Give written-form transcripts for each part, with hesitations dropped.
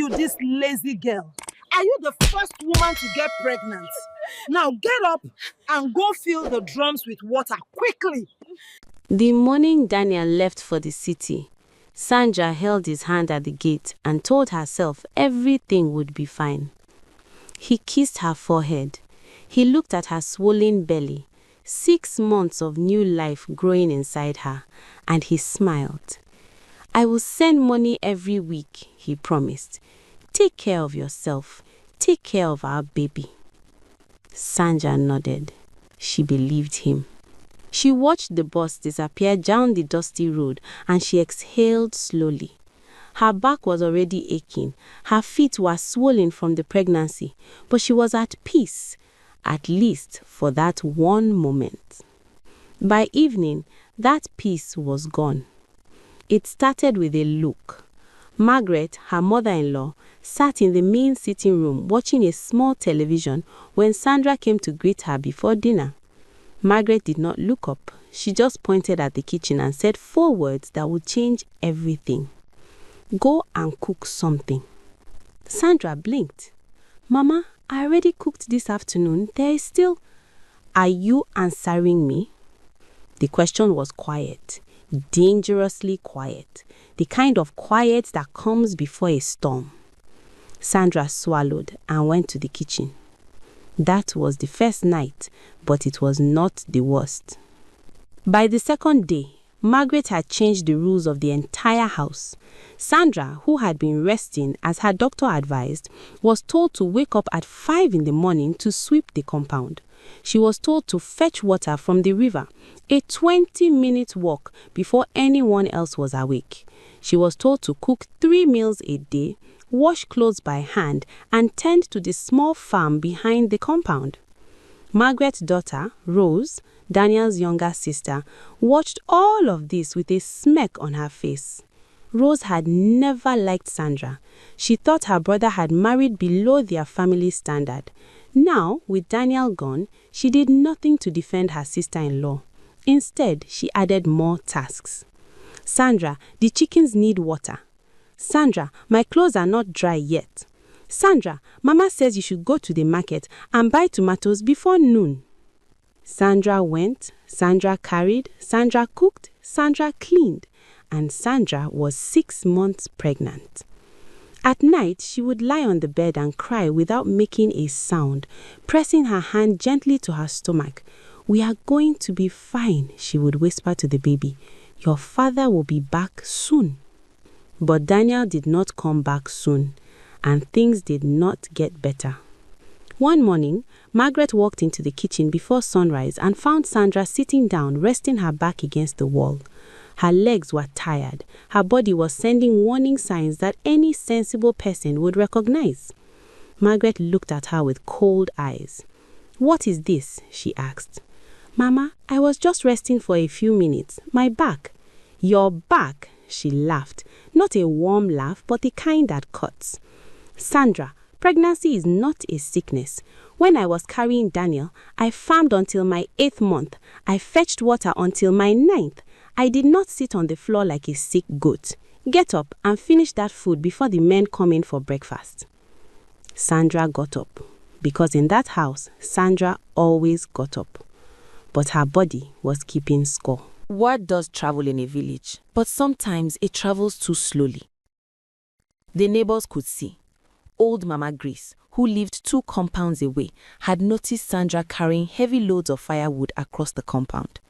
you this lazy girl? Are you the first woman to get pregnant? Now get up and go fill the drums with water quickly. The morning Daniel left for the city, Sandra held his hand at the gate and told herself everything would be fine. He kissed her forehead. He looked at her swollen belly, 6 months of new life growing inside her, and he smiled. "I will send money every week," he promised. "Take care of yourself. Take care of our baby." Sandra nodded. She believed him. She watched the bus disappear down the dusty road and she exhaled slowly. Her back was already aching. Her feet were swollen from the pregnancy, but she was at peace, at least for that one moment. By evening, that peace was gone. It started with a look. Margaret, her mother-in-law, sat in the main sitting room watching a small television when Sandra came to greet her before dinner. Margaret did not look up. She just pointed at the kitchen and said 4 words that would change everything. "Go and cook something." Sandra blinked. "Mama, I already cooked this afternoon. There is still..." "Are you answering me?" The question was quiet, dangerously quiet, the kind of quiet that comes before a storm. Sandra swallowed and went to the kitchen. That was the first night, but it was not the worst. By the second day, Margaret had changed the rules of the entire house. Sandra, who had been resting as her doctor advised, was told to wake up at 5 in the morning to sweep the compound. She was told to fetch water from the river, a 20-minute walk before anyone else was awake. She was told to cook 3 meals a day, wash clothes by hand, and tend to the small farm behind the compound. Margaret's daughter, Rose, Daniel's younger sister, watched all of this with a smirk on her face. Rose had never liked Sandra. She thought her brother had married below their family standard. Now, with Daniel gone, she did nothing to defend her sister-in-law. Instead, she added more tasks. "Sandra, the chickens need water." "Sandra, my clothes are not dry yet." "Sandra, Mama says you should go to the market and buy tomatoes before noon." Sandra went, Sandra carried, Sandra cooked, Sandra cleaned, and Sandra was 6 months pregnant. At night, she would lie on the bed and cry without making a sound, pressing her hand gently to her stomach. "We are going to be fine," she would whisper to the baby. "Your father will be back soon." But Daniel did not come back soon, and things did not get better. One morning, Margaret walked into the kitchen before sunrise and found Sandra sitting down, resting her back against the wall. Her legs were tired. Her body was sending warning signs that any sensible person would recognize. Margaret looked at her with cold eyes. "What is this?" she asked. "Mama, I was just resting for a few minutes. My back." "Your back?" She laughed. Not a warm laugh, but the kind that cuts. "Sandra, pregnancy is not a sickness. When I was carrying Daniel, I farmed until my 8th month. I fetched water until my 9th. I did not sit on the floor like a sick goat. Get up and finish that food before the men come in for breakfast." Sandra got up, because in that house, Sandra always got up. But her body was keeping score. Word does travel in a village, but sometimes it travels too slowly. The neighbors could see. Old Mama Grace, who lived 2 compounds away, had noticed Sandra carrying heavy loads of firewood across the compound.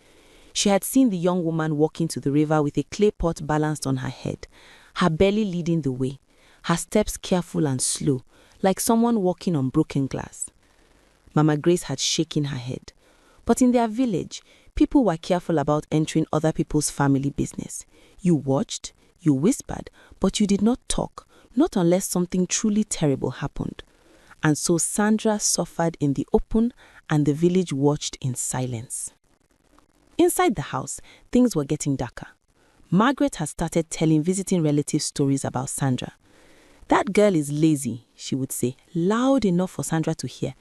She had seen the young woman walking to the river with a clay pot balanced on her head, her belly leading the way, her steps careful and slow, like someone walking on broken glass. Mama Grace had shaken her head. But in their village, people were careful about entering other people's family business. You watched, you whispered, but you did not talk, not unless something truly terrible happened. And so Sandra suffered in the open and the village watched in silence. Inside the house, things were getting darker. Margaret had started telling visiting relatives stories about Sandra. "That girl is lazy," she would say, loud enough for Sandra to hear.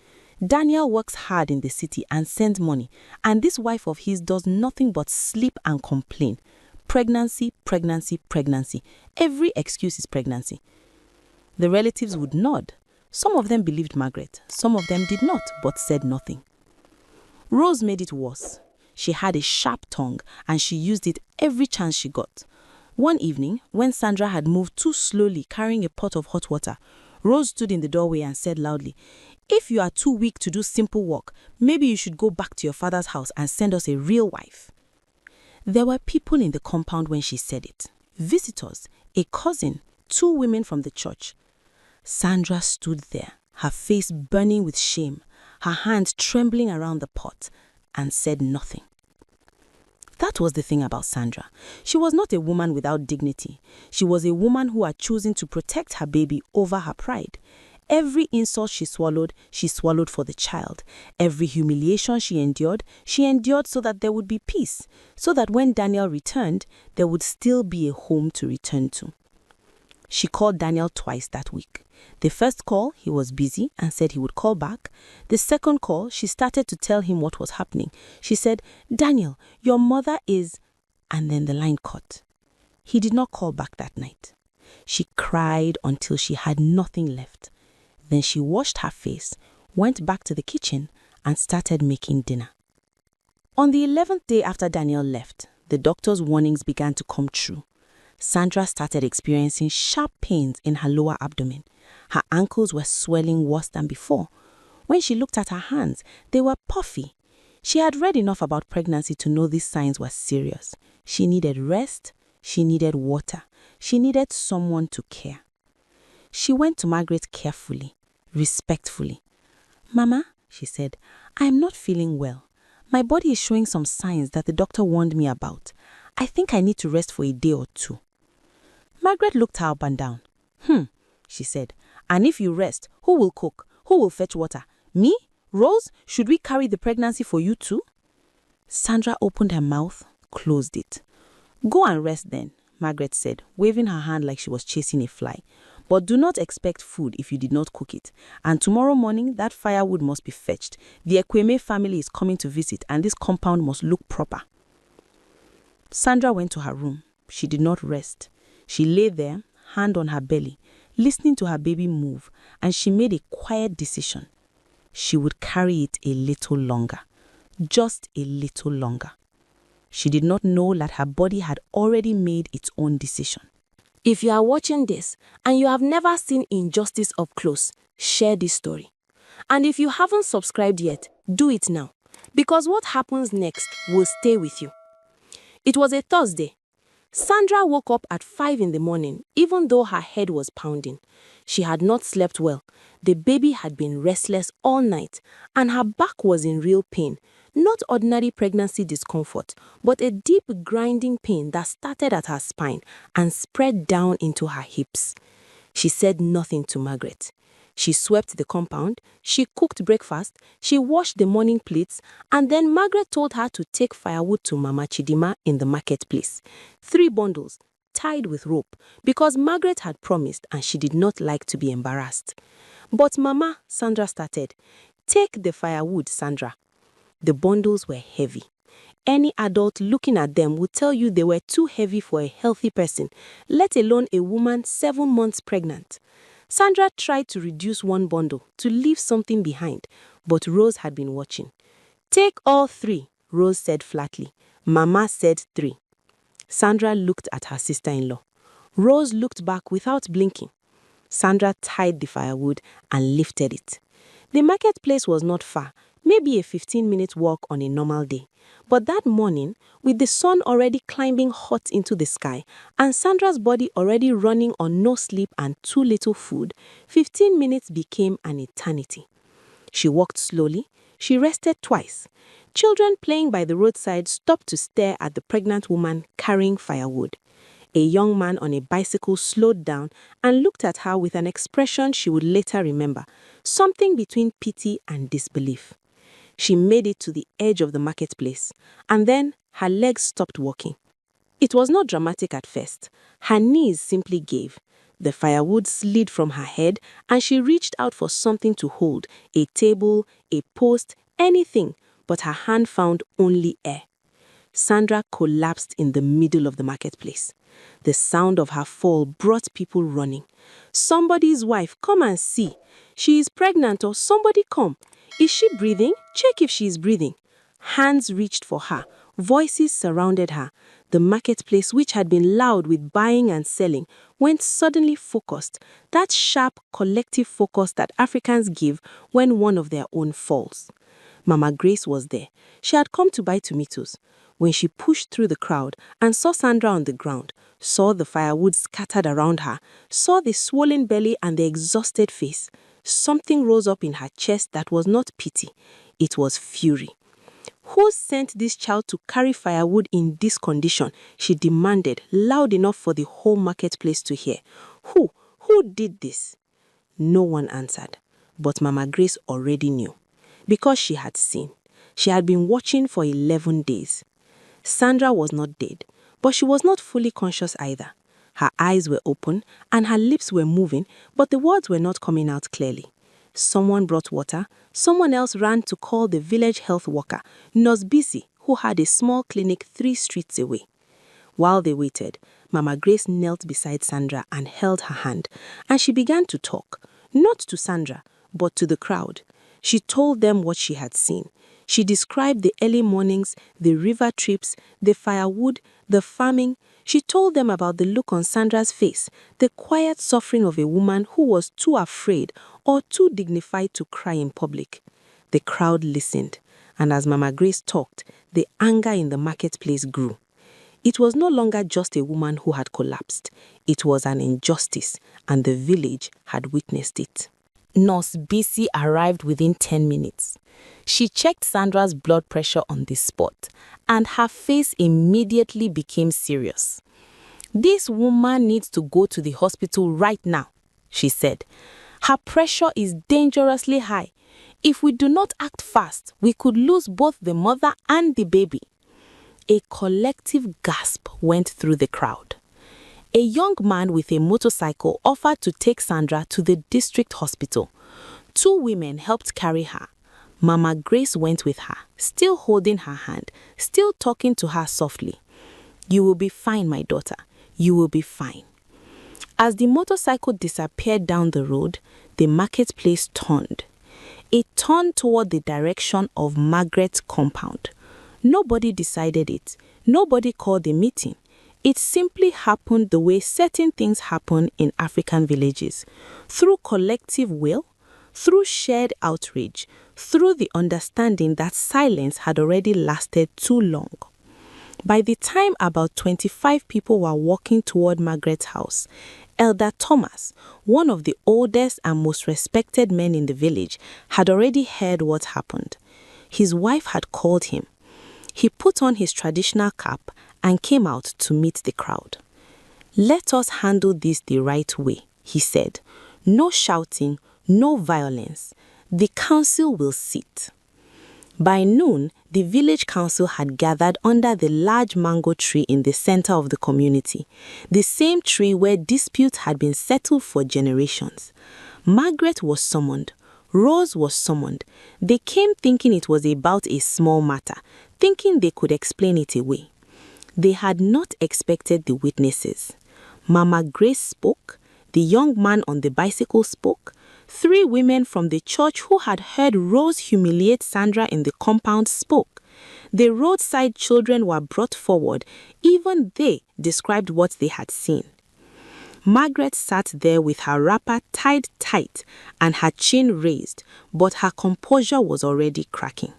"Daniel works hard in the city and sends money, and this wife of his does nothing but sleep and complain. Pregnancy, pregnancy, pregnancy. Every excuse is pregnancy." The relatives would nod. Some of them believed Margaret, some of them did not, but said nothing. Rose made it worse. She had a sharp tongue, and she used it every chance she got. One evening, when Sandra had moved too slowly carrying a pot of hot water, Rose stood in the doorway and said loudly, "If you are too weak to do simple work, maybe you should go back to your father's house and send us a real wife." There were people in the compound when she said it. Visitors, a cousin, 2 women from the church. Sandra stood there, her face burning with shame, her hands trembling around the pot, and said nothing. That was the thing about Sandra. She was not a woman without dignity. She was a woman who had chosen to protect her baby over her pride. Every insult she swallowed for the child. Every humiliation she endured so that there would be peace, so that when Daniel returned, there would still be a home to return to. She called Daniel twice that week. The first call, he was busy and said he would call back. The second call, she started to tell him what was happening. She said, "Daniel, your mother is..." And then the line cut. He did not call back that night. She cried until she had nothing left. Then she washed her face, went back to the kitchen, and started making dinner. On the 11th day after Daniel left, the doctor's warnings began to come true. Sandra started experiencing sharp pains in her lower abdomen. Her ankles were swelling worse than before. When she looked at her hands, they were puffy. She had read enough about pregnancy to know these signs were serious. She needed rest. She needed water. She needed someone to care. She went to Margaret carefully, respectfully. "Mama," she said, "I am not feeling well. My body is showing some signs that the doctor warned me about. I think I need to rest for a day or 2. Margaret looked her up and down. She said, "And if you rest, who will cook? Who will fetch water? Me? Rose? Should we carry the pregnancy for you too?" Sandra opened her mouth, closed it. "Go and rest then," Margaret said, waving her hand like she was chasing a fly. "But do not expect food if you did not cook it. And tomorrow morning, that firewood must be fetched. The Ekweme family is coming to visit, and this compound must look proper." Sandra went to her room. She did not rest. She lay there, hand on her belly, listening to her baby move, and she made a quiet decision. She would carry it a little longer. Just a little longer. She did not know that her body had already made its own decision. If you are watching this and you have never seen injustice up close, share this story. And if you haven't subscribed yet, do it now, because what happens next will stay with you. It was a Thursday. Sandra woke up at 5 in the morning, even though her head was pounding. She had not slept well. The baby had been restless all night, and her back was in real pain. Not ordinary pregnancy discomfort, but a deep grinding pain that started at her spine and spread down into her hips. She said nothing to Margaret. She swept the compound, she cooked breakfast, she washed the morning plates, and then Margaret told her to take firewood to Mama Chidima in the marketplace. 3 bundles, tied with rope, because Margaret had promised and she did not like to be embarrassed. "But Mama," Sandra started. "Take the firewood, Sandra." The bundles were heavy. Any adult looking at them would tell you they were too heavy for a healthy person, let alone a woman 7 months pregnant. Sandra tried to reduce one bundle to leave something behind, but Rose had been watching. "Take all 3, Rose said flatly. Mama said 3. Sandra looked at her sister-in-law. Rose looked back without blinking. Sandra tied the firewood and lifted it. The marketplace was not far, maybe a 15-minute walk on a normal day. But that morning, with the sun already climbing hot into the sky and Sandra's body already running on no sleep and too little food, 15 minutes became an eternity. She walked slowly. She rested twice. Children playing by the roadside stopped to stare at the pregnant woman carrying firewood. A young man on a bicycle slowed down and looked at her with an expression she would later remember, something between pity and disbelief. She made it to the edge of the marketplace, and then her legs stopped walking. It was not dramatic at first. Her knees simply gave. The firewood slid from her head, and she reached out for something to hold, a table, a post, anything, but her hand found only air. Sandra collapsed in the middle of the marketplace. The sound of her fall brought people running. Somebody's wife, come and see. She is pregnant, or somebody come. Is she breathing? Check if she is breathing. Hands reached for her. Voices surrounded her. The marketplace, which had been loud with buying and selling, went suddenly focused. That sharp, collective focus that Africans give when one of their own falls. Mama Grace was there. She had come to buy tomatoes. When she pushed through the crowd and saw Sandra on the ground, saw the firewood scattered around her, saw the swollen belly and the exhausted face, something rose up in her chest that was not pity. It was fury. Who sent this child to carry firewood in this condition? She demanded, loud enough for the whole marketplace to hear. Who? Who did this? No one answered. But Mama Grace already knew. Because she had seen. She had been watching for 11 days. Sandra was not dead, but she was not fully conscious either. Her eyes were open and her lips were moving, but the words were not coming out clearly. Someone brought water. Someone else ran to call the village health worker, Nurse Bisi, who had a small clinic 3 streets away. While they waited, Mama Grace knelt beside Sandra and held her hand, and she began to talk, not to Sandra, but to the crowd. She told them what she had seen. She described the early mornings, the river trips, the firewood, the farming. She told them about the look on Sandra's face, the quiet suffering of a woman who was too afraid or too dignified to cry in public. The crowd listened, and as Mama Grace talked, the anger in the marketplace grew. It was no longer just a woman who had collapsed. It was an injustice, and the village had witnessed it. Nurse Bisi arrived within 10 minutes. She checked Sandra's blood pressure on the spot, and her face immediately became serious. "This woman needs to go to the hospital right now," she said. "Her pressure is dangerously high. If we do not act fast, we could lose both the mother and the baby." A collective gasp went through the crowd. A young man with a motorcycle offered to take Sandra to the district hospital. 2 women helped carry her. Mama Grace went with her, still holding her hand, still talking to her softly. "You will be fine, my daughter. You will be fine." As the motorcycle disappeared down the road, the marketplace turned. It turned toward the direction of Margaret's compound. Nobody decided it. Nobody called a meeting. It simply happened the way certain things happen in African villages, through collective will, through shared outrage, through the understanding that silence had already lasted too long. By the time about 25 people were walking toward Margaret's house, Elder Thomas, one of the oldest and most respected men in the village, had already heard what happened. His wife had called him. He put on his traditional cap and came out to meet the crowd. "Let us handle this the right way," he said. "No shouting, no violence. The council will sit." By noon, the village council had gathered under the large mango tree in the center of the community, the same tree where disputes had been settled for generations. Margaret was summoned. Rose was summoned. They came thinking it was about a small matter, thinking they could explain it away. They had not expected the witnesses. Mama Grace spoke. The young man on the bicycle spoke. 3 women from the church who had heard Rose humiliate Sandra in the compound spoke. The roadside children were brought forward. Even they described what they had seen. Margaret sat there with her wrapper tied tight and her chin raised, but her composure was already cracking.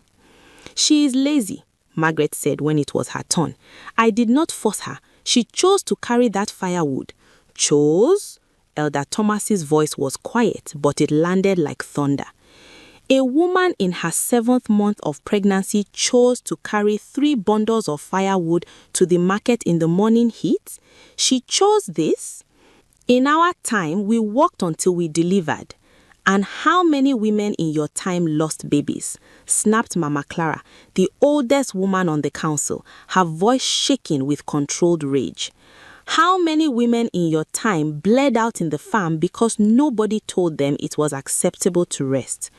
"She is lazy," Margaret said when it was her turn. "I did not force her. She chose to carry that firewood." "Chose?" Elder Thomas's voice was quiet, but it landed like thunder. A woman in her 7th month of pregnancy chose to carry 3 bundles of firewood to the market in the morning heat? She chose this? "In our time, we worked until we delivered. And how many women in your time lost babies?" snapped Mama Clara, the oldest woman on the council, her voice shaking with controlled rage. "How many women in your time bled out in the farm because nobody told them it was acceptable to rest?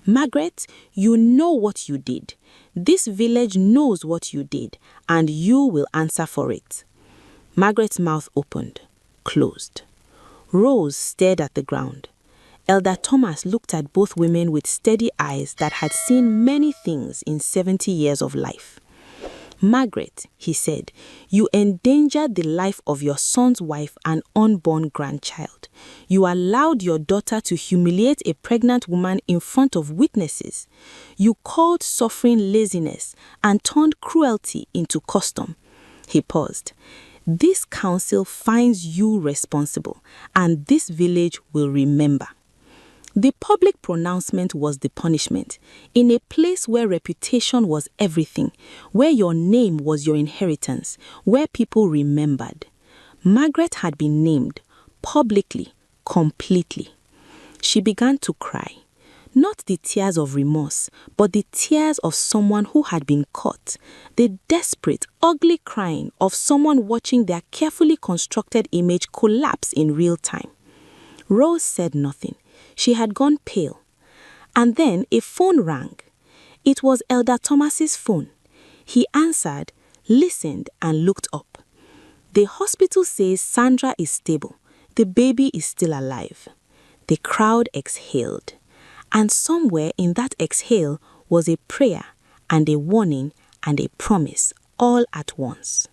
Margaret, you know what you did. This village knows what you did, and you will answer for it." Margaret's mouth opened, closed. Rose stared at the ground. Elder Thomas looked at both women with steady eyes that had seen many things in 70 years of life. Margaret, he said, you endangered the life of your son's wife and unborn grandchild. You allowed your daughter to humiliate a pregnant woman in front of witnesses. You called suffering laziness and turned cruelty into custom. He paused. This council finds you responsible, and this village will remember. The public pronouncement was the punishment. In a place where reputation was everything, where your name was your inheritance, where people remembered. Margaret had been named, publicly, completely. She began to cry. Not the tears of remorse, but the tears of someone who had been caught. The desperate, ugly crying of someone watching their carefully constructed image collapse in real time. Rose said nothing. She had gone pale. And then a phone rang. It was Elder Thomas's phone. He answered, listened, and looked up. The hospital says Sandra is stable. The baby is still alive. The crowd exhaled. And somewhere in that exhale was a prayer and a warning and a promise all at once.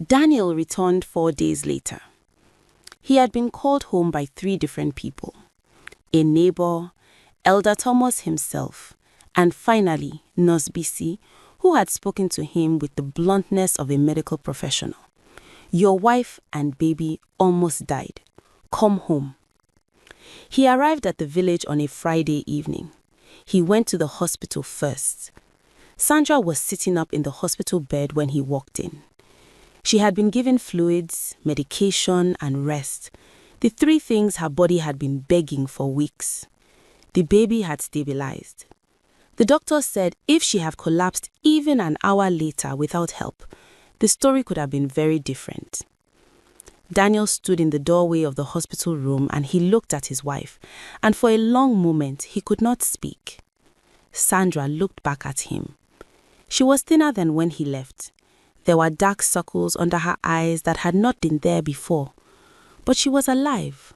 Daniel returned 4 days later. He had been called home by 3 different people. A neighbor, Elder Thomas himself, and finally Nurse Bisi, who had spoken to him with the bluntness of a medical professional. Your wife and baby almost died. Come home. He arrived at the village on a Friday evening. He went to the hospital first. Sandra was sitting up in the hospital bed when he walked in. She had been given fluids, medication, and rest. The 3 things her body had been begging for weeks. The baby had stabilized. The doctor said if she had collapsed even an hour later without help, the story could have been very different. Daniel stood in the doorway of the hospital room and he looked at his wife, and for a long moment he could not speak. Sandra looked back at him. She was thinner than when he left. There were dark circles under her eyes that had not been there before. But she was alive,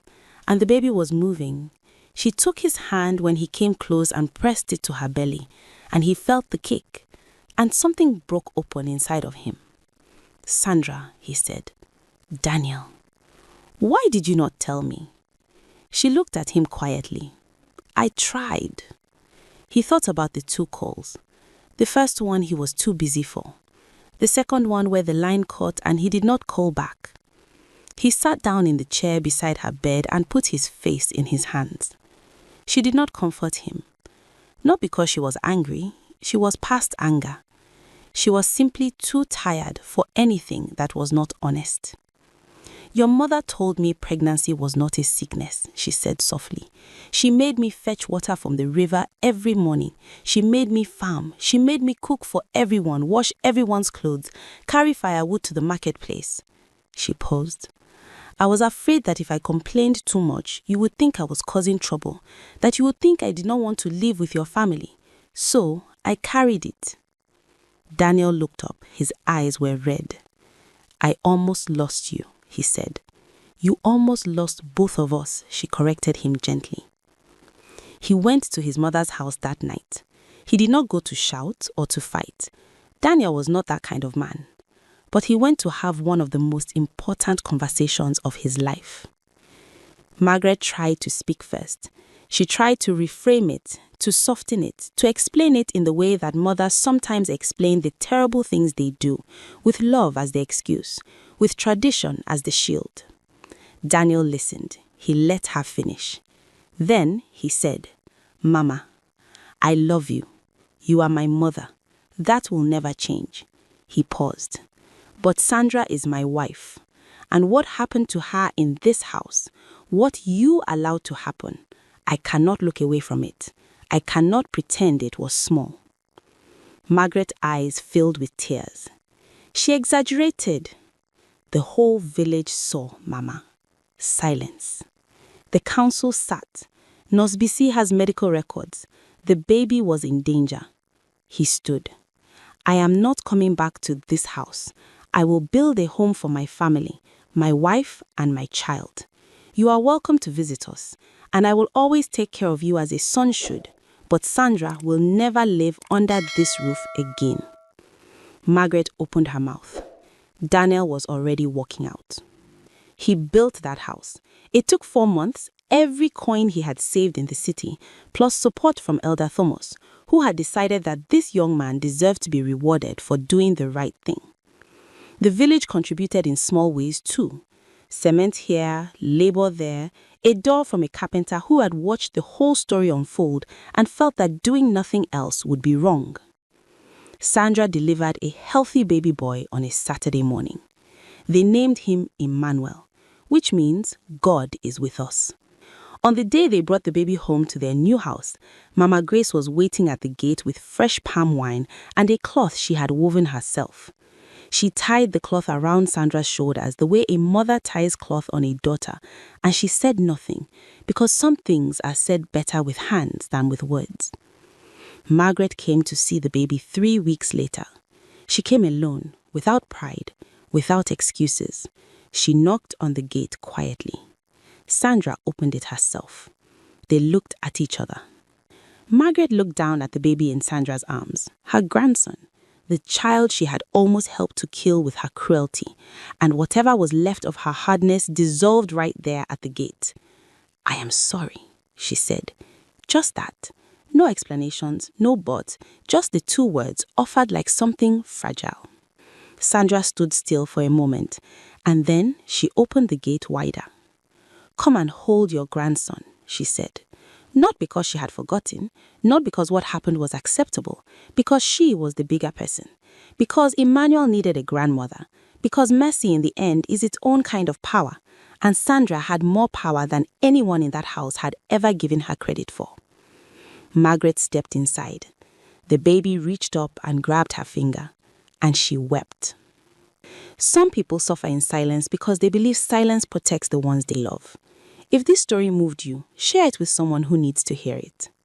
and the baby was moving. She took his hand when he came close and pressed it to her belly, and he felt the kick, and something broke open inside of him. Sandra, he said. Daniel, why did you not tell me? She looked at him quietly. I tried. He thought about the 2 calls. The first one he was too busy for. The second one where the line cut and he did not call back. He sat down in the chair beside her bed and put his face in his hands. She did not comfort him. Not because she was angry. She was past anger. She was simply too tired for anything that was not honest. Your mother told me pregnancy was not a sickness, she said softly. She made me fetch water from the river every morning. She made me farm. She made me cook for everyone, wash everyone's clothes, carry firewood to the marketplace. She paused. I was afraid that if I complained too much, you would think I was causing trouble, that you would think I did not want to live with your family. So I carried it. Daniel looked up. His eyes were red. I almost lost you, he said. You almost lost both of us, she corrected him gently. He went to his mother's house that night. He did not go to shout or to fight. Daniel was not that kind of man. But he went to have one of the most important conversations of his life. Margaret tried to speak first. She tried to reframe it, to soften it, to explain it in the way that mothers sometimes explain the terrible things they do, with love as the excuse, with tradition as the shield. Daniel listened. He let her finish. Then he said, Mama, I love you. You are my mother. That will never change. He paused. But Sandra is my wife. And what happened to her in this house, what you allowed to happen, I cannot look away from it. I cannot pretend it was small. Margaret's eyes filled with tears. She exaggerated. The whole village saw, Mama. Silence. The council sat. Nurse Bisi has medical records. The baby was in danger. He stood. I am not coming back to this house. I will build a home for my family, my wife, and my child. You are welcome to visit us, and I will always take care of you as a son should, but Sandra will never live under this roof again." Margaret opened her mouth. Daniel was already walking out. He built that house. It took 4 months, every coin he had saved in the city, plus support from Elder Thomas, who had decided that this young man deserved to be rewarded for doing the right thing. The village contributed in small ways too. Cement here, labor there, a door from a carpenter who had watched the whole story unfold and felt that doing nothing else would be wrong. Sandra delivered a healthy baby boy on a Saturday morning. They named him Emmanuel, which means God is with us. On the day they brought the baby home to their new house, Mama Grace was waiting at the gate with fresh palm wine and a cloth she had woven herself. She tied the cloth around Sandra's shoulders the way a mother ties cloth on a daughter, and she said nothing, because some things are said better with hands than with words. Margaret came to see the baby 3 weeks later. She came alone, without pride, without excuses. She knocked on the gate quietly. Sandra opened it herself. They looked at each other. Margaret looked down at the baby in Sandra's arms, her grandson, the child she had almost helped to kill with her cruelty, and whatever was left of her hardness dissolved right there at the gate. "I am sorry," she said. Just that. No explanations, no buts, just the 2 words offered like something fragile. Sandra stood still for a moment, and then she opened the gate wider. "Come and hold your grandson," she said. Not because she had forgotten, not because what happened was acceptable, because she was the bigger person, because Emmanuel needed a grandmother, because mercy in the end is its own kind of power, and Sandra had more power than anyone in that house had ever given her credit for. Margaret stepped inside. The baby reached up and grabbed her finger, and she wept. Some people suffer in silence because they believe silence protects the ones they love. If this story moved you, share it with someone who needs to hear it.